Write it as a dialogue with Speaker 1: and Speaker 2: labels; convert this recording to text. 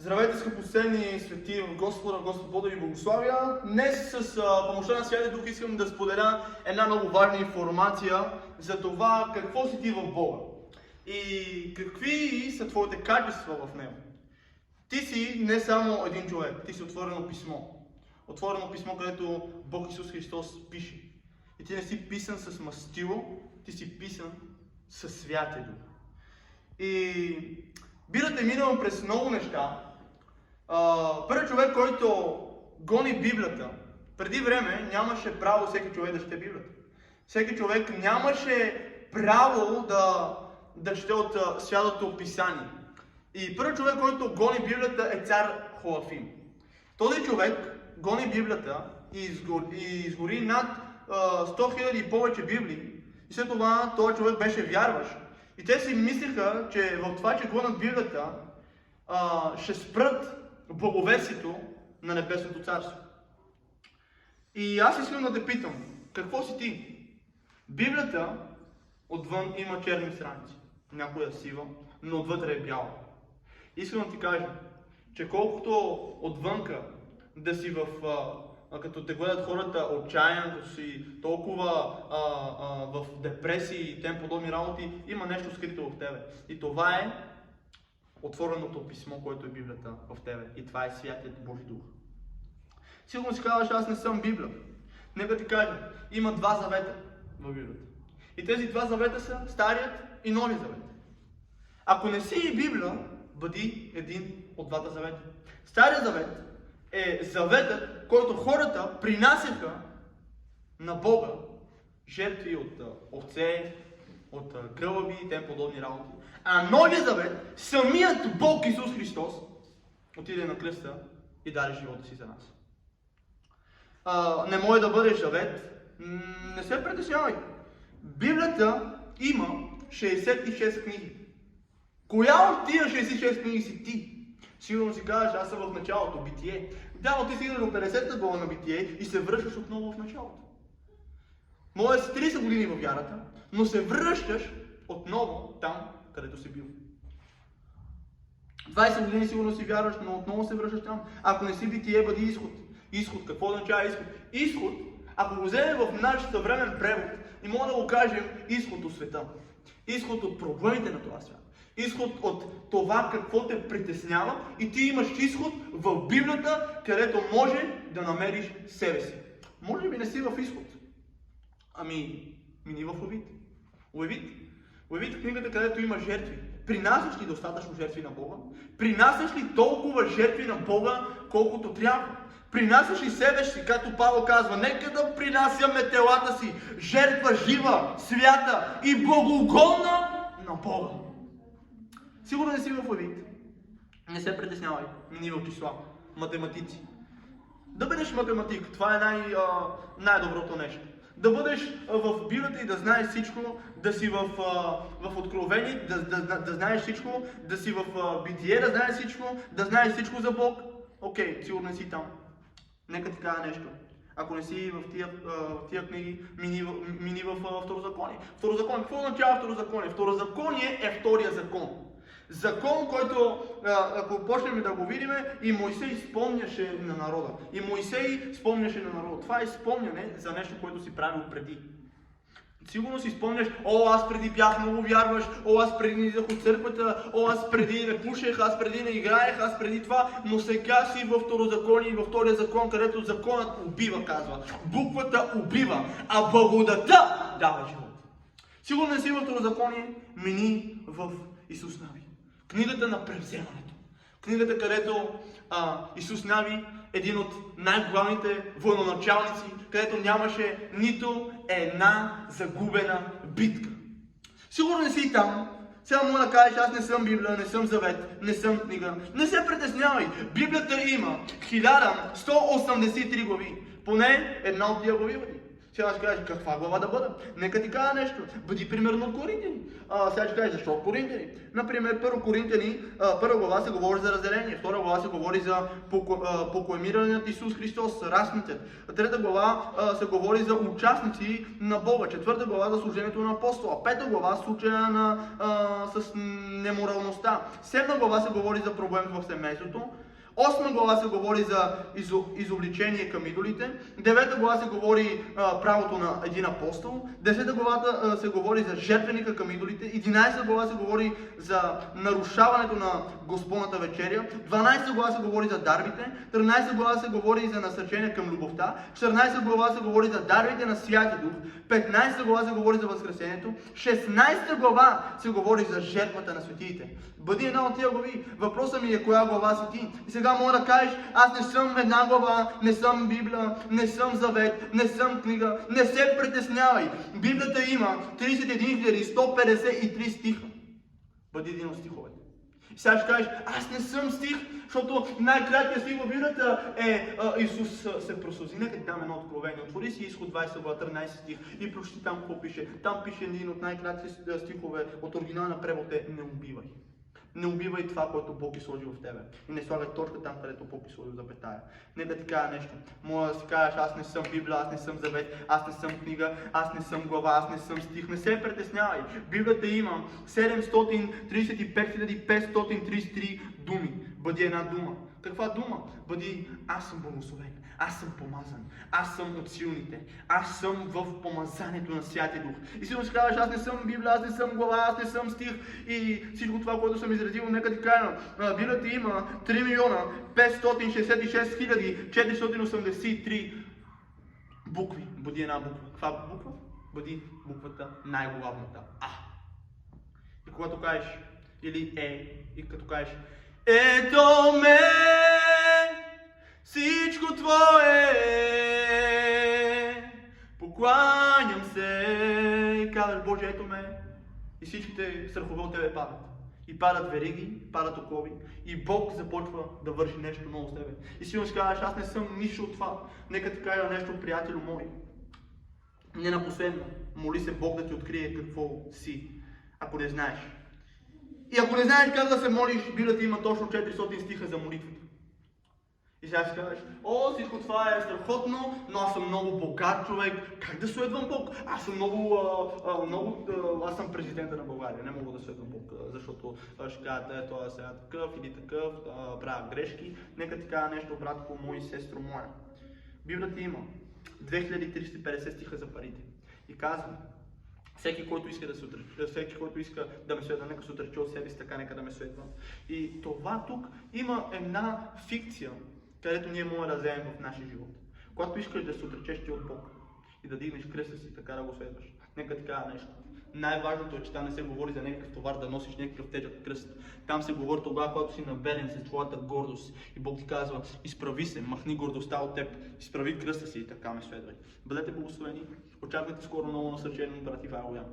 Speaker 1: Здравейте, скъпоценни свети в Господа, Господ Бог да ви благославя. Днес с помощта на Святия Дух искам да споделя една много важна информация за това какво си ти в Бога и какви са твоите качества в Него. Ти си не само един човек, ти си отворено писмо. Отворено писмо, където Бог Исус Христос пише. И ти не си писан с мастило, ти си писан със Святия Дух. И Бирът е минал през много неща. Първият човек, който гони Библията, преди време нямаше право всеки човек да чете Библията. Всеки човек нямаше право да чете от Святото Писание. И първият човек, който гони Библията, е цар Хоафим. Този човек гони Библията и изгори над 100 000 и повече Библии. И след това този човек беше вярващ. И те си мислиха, че в това, че гонят Библията, ще спрат благовестието на Небесното царство. И аз искам да те питам, какво си ти? Библията отвън има черни страници, някоя сива, но отвътре е бяла. Искам да ти кажа, че колкото отвънка да си като те гледат хората отчаян, като си толкова в депресии и тем подобни работи, има нещо скрито в тебе. И това е отвореното писмо, което е Библията в тебе. И това е Святият Божи Дух. Сигурно си казваш, аз не съм Библия. Нека ти кажа, има два завета в Библията. И тези два завета са Старият и Новият завет. Ако не си Библия, бъди един от двата завета. Старият завет е заветът, който хората принасяха на Бога жертви от овце, от гълъби и тем подобни работи. А Новия завет, самият Бог Исус Христос отиде на кръста и даде живота си за нас. Не може да бъде завет, не се притеснявай. Библията има 66 книги. Коя от тия 66 книги си ти? Сигурно си казваш, аз съм в началото, Битие. Да, но ти стигнеш до 50-та глава на Битие и се връщаш отново в началото. Може си 30 години във вярата, но се връщаш отново там, където си бил. 20 години сигурно си вярваш, но отново се връщаш там. Ако не си Битие, бъди изход. Изход, какво означава изход? Изход, ако го вземем в наш съвремен превод, и мога да го кажем изход от света. Изход от проблемите на това свят. Изход от това какво те притеснява и ти имаш изход в Библията, където може да намериш себе си. Може би не си в изход. Мини в Левит. Левит е книгата, където има жертви. Принасяш ли достатъчно жертви на Бога? Принасяш ли толкова жертви на Бога, колкото трябва? Принасяш ли себе си, както Павел казва, нека да принасяме телата си, жертва жива, свята и благоугодна на Бога. Сигурно не си в Левит. Не се притеснявай. Мини в числа. Математици. Да бъдеш математик, това е най-доброто нещо. Да бъдеш в Библията и да знаеш всичко, да си в Откровение, да знаеш всичко, да си в Битие, да знаеш всичко, да знаеш всичко за Бог. Окей, сигурно не си там. Нека ти кажа нещо. Ако не си в тия книги, мини в Второзаконие. Второзаконие. Какво означава Второзаконие? Второзаконие е втория закон. Закон, който, ако почнем да го видим, и Моисей спомняше на народа. И Моисей спомняше на народа. Това е спомняне за нещо, което си правил преди. Сигурно си спомняш, аз преди бях много вярващ, аз преди не идвах от църквата, аз преди не пушех, аз преди не играех, аз преди това, но сега си във Второзаконие и във втория закон, където законът убива, казва. Буквата убива, а благодата дава живот. Сигурно не си във Второзаконие, мини в Исус Нави. Книгата на превземането. Книгата, където Исус Нави, един от най-главните военачалници, където нямаше нито една загубена битка. Сигурно не си там. Сега мога да кажеш, аз не съм Библия, не съм завет, не съм книга. Не се притеснявай. Библията има 1183 глави. Поне една от тия глави. Сега ще кажеш, каква глава да бъда? Нека ти кажа нещо. Бъди примерно от Коринтияни. Сега ще кажеш, защо от Коринтияни? Например, първо Коринтияни, първа глава се говори за разделение, втора глава се говори за прокламирането Исус Христос, разпнатият. Трета глава се говори за участници на Бога, четвърта глава за служението на апостола, пета глава случая с неморалността, седма глава се говори за проблем в семейството, 8 глава се говори за изобличение към идолите, 9 глава се говори правото на един апостол, 10 глава се говори за жертвеника към идолите, 11 глава се говори за нарушаването на Господната вечеря, 12 глава се говори за дарбите, 13 глава се говори за насърчение към любовта, 14 глава се говори за дарбите на Святи Дух, 15 глава се говори за възкресението, 16 глава се говори за жертвата на светиите. Бъди една от тия глави. Въпросът ми е коя глава си ти. И сега мога да кажеш, аз не съм една глава, не съм Библия, не съм завет, не съм книга. Не се притеснявай. Библията има 31 153 стиха. Бъди един от стиховете. И сега ще кажеш, аз не съм стих, защото най-краткият стих в Библията е Исус се просълзи. Нека ти дам едно откровение. Отвори си Изход 20 глава 13 стих и прочети там какво пише. Там пише един от най-кратките стихове от оригинална превод е не убивай. Не убивай това, което Бог е сложил в тебе. И не слагай точка там, където Бог е сложил запетая. Не да ти кажа нещо. Може да си кажеш, аз не съм Библия, аз не съм завет, аз не съм книга, аз не съм глава, аз не съм стих. Не се притеснявай. Библията има 735 533 думи. Бъди една дума. Каква дума? Бъди, аз съм благословен, аз съм помазан, аз съм от силните, аз съм в помазанието на Святия Дух. И си ще кажеш, аз не съм Библия, аз не съм глава, аз не съм стих и всичко това, което съм изразил, нека ти кажа. Библията има 3 милиона 566 хиляди 483 букви. Бъди една буква. Каква буква? Бъди буквата най-главната А. И когато кажеш, или и като кажеш, ето ме, всичко Твое, покланям се и казваш, Боже, ето ме. И всичките страхове от Тебе падат. И падат вериги, падат окови. И Бог започва да върши нещо ново с Тебе. И сигурно ще кажеш, аз не съм нищо от това. Нека ти кажа нещо, приятелю мой. Не на последно, моли се Бог да ти открие какво си, ако не знаеш. И ако не знаеш как да се молиш, Библията има точно 400 стиха за молитвата. И сега ще кажеш, всичко това е страхотно, но аз съм много богат човек. Как да следвам Бог? Аз съм аз съм президента на България. Не мога да следвам Бог, защото ще кажат, това сега такъв или такъв, правя грешки. Нека ти кажа нещо, братко мой и сестро моя. Библията има 2350 стиха за парите. И казва, всеки, който иска да ме следва, нека се отрече от себе си, така нека да ме следва. И това тук има една фикция, където ние можем да вземем в нашия живот. Когато искаш да се отречеш ти от Бог и да дигнеш кръста си, така да го следваш, нека ти кажа нещо. Най-важното е, че там не се говори за някакъв товар, да носиш някакъв тежък кръст. Там се говори тогава, когато си набелен с твоята гордост. И Бог ти казва, изправи се, махни гордостта от теб, изправи кръста си и така ме следвай. Бъдете благословени, очаквайте скоро ново насърчение, брати Вайло Ян.